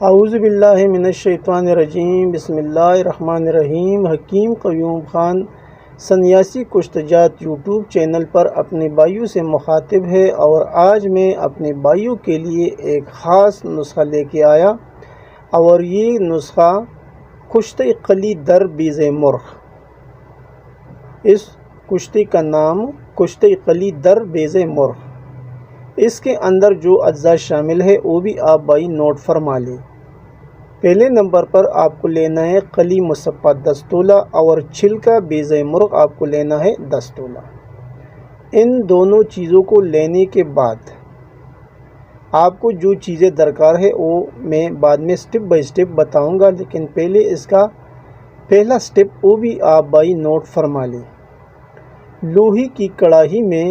اعوذ باللہ من الشیطان الرجیم، بسم اللہ الرحمن الرحیم۔ حکیم قیوم خان سنیاسی کشتجات یوٹیوب چینل پر اپنے بھائیوں سے مخاطب ہے، اور آج میں اپنے بھائیوں کے لیے ایک خاص نسخہ لے کے آیا، اور یہ نسخہ کشتہ قلی در بیض مرغ۔ اس کشتی کا نام کشتہ قلی در بیض مرغ۔ اس کے اندر جو اجزاء شامل ہے وہ بھی آپ بھائی نوٹ فرما لیں۔ پہلے نمبر پر آپ کو لینا ہے قلی مصفہ 10 تولہ، اور چھلکا بیض مرغ آپ کو لینا ہے 10 تولہ۔ ان دونوں چیزوں کو لینے کے بعد آپ کو جو چیزیں درکار ہے وہ میں بعد میں سٹیپ بائی سٹیپ بتاؤں گا، لیکن پہلے اس کا پہلا سٹیپ وہ بھی آپ بھائی نوٹ فرما لیں۔ لوہی کی کڑاہی میں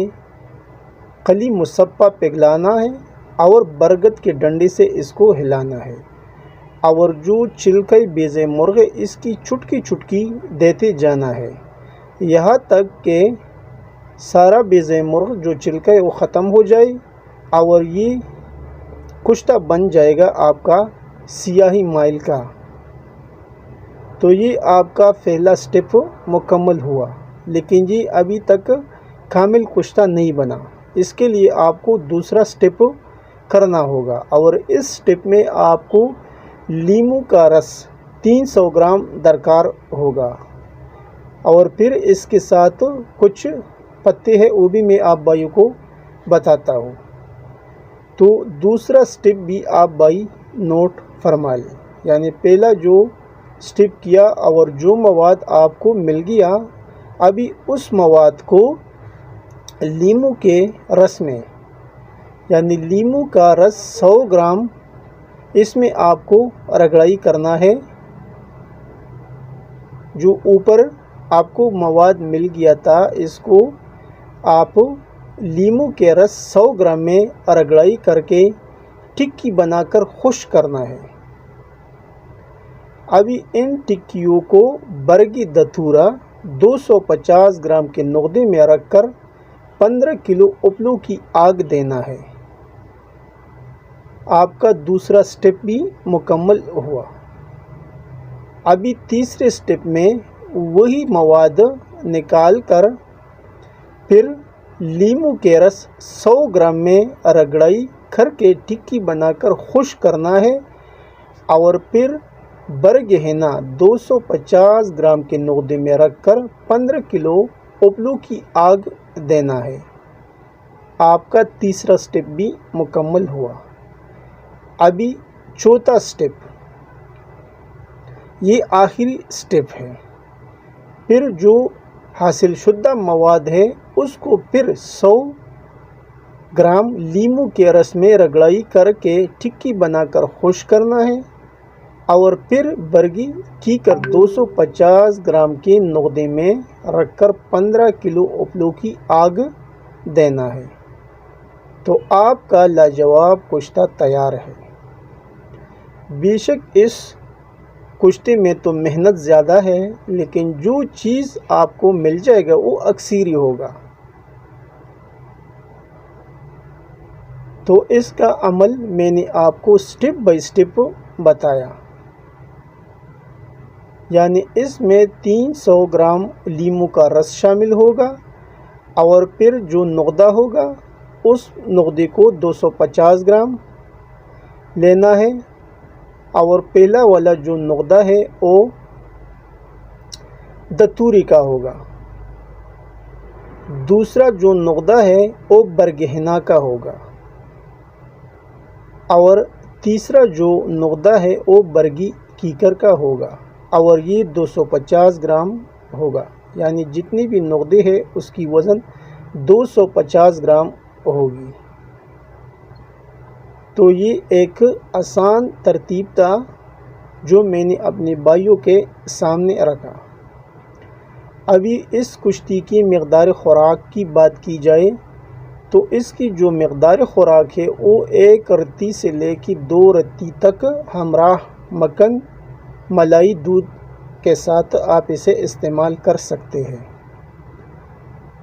قلی مصفہ پگھلانا ہے، اور برگد کے ڈنڈے سے اس کو ہلانا ہے، اور جو چھلکے بیض مرغ اس کی چٹکی چٹکی دیتے جانا ہے، یہاں تک کہ سارا بیض مرغ جو چھلکا ہے وہ ختم ہو جائے، اور یہ کشتہ بن جائے گا آپ کا سیاہی مائل کا۔ تو یہ آپ کا پہلا سٹیپ مکمل ہوا، لیکن یہ ابھی تک کامل کشتہ نہیں بنا۔ اس کے لیے آپ کو دوسرا سٹیپ کرنا ہوگا، اور اس سٹیپ میں آپ کو لیموں کا رس 300 گرام درکار ہوگا، اور پھر اس کے ساتھ کچھ پتے ہیں وہ بھی میں آپ بھائیوں کو بتاتا ہوں۔ تو دوسرا سٹیپ بھی آپ بھائی نوٹ فرما لیں، یعنی پہلا جو سٹیپ کیا اور جو مواد آپ کو مل گیا، ابھی اس مواد کو لیموں کے رس میں، یعنی لیموں کا رس 100 گرام، اس میں آپ کو رگڑائی کرنا ہے۔ جو اوپر آپ کو مواد مل گیا تھا، اس کو آپ لیموں کے رس 100 گرام میں رگڑائی کر کے ٹکی بنا کر خشک کرنا ہے۔ ابھی ان ٹکیوں کو برگی دھتورا 250 گرام کے نقدے میں رکھ کر 15 کلو اپلوں کی آگ دینا ہے۔ آپ کا دوسرا سٹیپ بھی مکمل ہوا۔ ابھی تیسرے سٹیپ میں وہی مواد نکال کر پھر لیموں کے رس 100 گرام میں رگڑائی کر کے ٹکی بنا کر خشک کرنا ہے، اور پھر برگ ہینا 250 گرام کے نقدے میں رکھ کر 15 کلو اپلوں کی آگ دینا ہے۔ آپ کا تیسرا سٹیپ بھی مکمل ہوا۔ ابھی چوتھا سٹیپ، یہ آخری سٹیپ ہے۔ پھر جو حاصل شدہ مواد ہے اس کو پھر 100 گرام لیموں کے رس میں رگڑائی کر کے ٹکی بنا کر خشک کرنا ہے، اور پھر برگی کی کر 250 گرام کے نقدے میں رکھ کر 15 کلو اپلوں کی آگ دینا ہے۔ تو آپ کا لاجواب کشتہ تیار ہے۔ بے شک اس کشتے میں تو محنت زیادہ ہے، لیکن جو چیز آپ کو مل جائے گا وہ اکثر ہی ہوگا۔ تو اس کا عمل میں نے آپ کو سٹیپ بائی سٹیپ بتایا، یعنی اس میں 300 گرام لیموں کا رس شامل ہوگا، اور پھر جو نقدہ ہوگا اس نقدے کو 250 گرام لینا ہے، اور پہلا والا جو نقدہ ہے وہ دتوری کا ہوگا، دوسرا جو نقدہ ہے وہ برگہنا کا ہوگا، اور تیسرا جو نقدہ ہے وہ برگی کیکر کا ہوگا، اور یہ 250 گرام ہوگا، یعنی جتنی بھی نقدے ہے اس کی وزن 250 گرام ہوگی۔ تو یہ ایک آسان ترتیب تھا جو میں نے اپنے بھائیوں کے سامنے رکھا۔ ابھی اس کشتی کی مقدار خوراک کی بات کی جائے تو اس کی جو مقدار خوراک ہے وہ 1 رتی سے لے کے 2 رتی تک ہمراہ مکھن ملائی دودھ کے ساتھ آپ اسے استعمال کر سکتے ہیں۔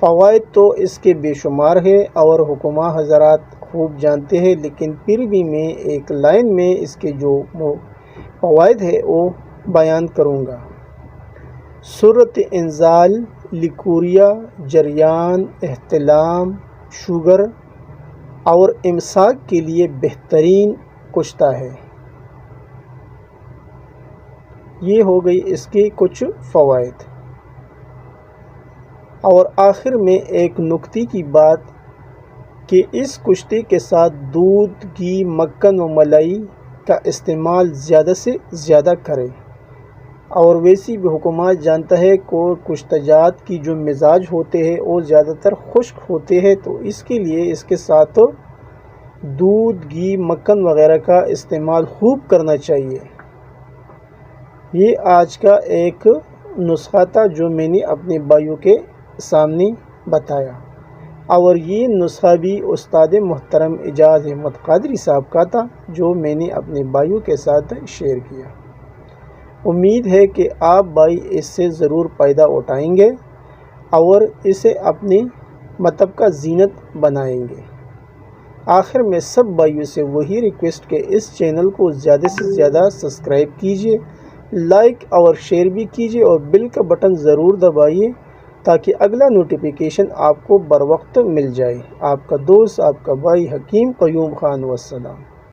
فوائد تو اس کے بے شمار ہے، اور حکماء حضرات خوب جانتے ہیں، لیکن پھر بھی میں ایک لائن میں اس کے جو فوائد ہے وہ بیان کروں گا۔ سرعت انزال، لیکوریا، جریان، احتلام، شوگر اور امساک کے لیے بہترین کشتہ ہے۔ یہ ہو گئی اس کی کچھ فوائد۔ اور آخر میں ایک نکتے کی بات کہ اس کشتے کے ساتھ دودھ، گھی، مکھن و ملائی کا استعمال زیادہ سے زیادہ کریں۔ اور ویسی بھی حکومت جانتا ہے کہ کشتہ جات کی جو مزاج ہوتے ہیں وہ زیادہ تر خشک ہوتے ہیں، تو اس کے لیے اس کے ساتھ دودھ، گھی، مکھن وغیرہ کا استعمال خوب کرنا چاہیے۔ یہ آج کا ایک نسخہ تھا جو میں نے اپنے بھائیوں کے سامنے بتایا، اور یہ نسخہ بھی استاد محترم اعجاز احمد قادری صاحب کا تھا جو میں نے اپنے بھائیوں کے ساتھ شیئر کیا۔ امید ہے کہ آپ بھائی اس سے ضرور فائدہ اٹھائیں گے اور اسے اپنی مطلب کا زینت بنائیں گے۔ آخر میں سب بھائیوں سے وہی ریکویسٹ کہ اس چینل کو زیادہ سے زیادہ سبسکرائب کیجیے، لائک اور شیئر بھی کیجیے اور بیل کا بٹن ضرور دبائیے تاکہ اگلا نوٹیفیکیشن آپ کو بر وقت مل جائے۔ آپ کا دوست، آپ کا بھائی حکیم قیوم خان، والسلام۔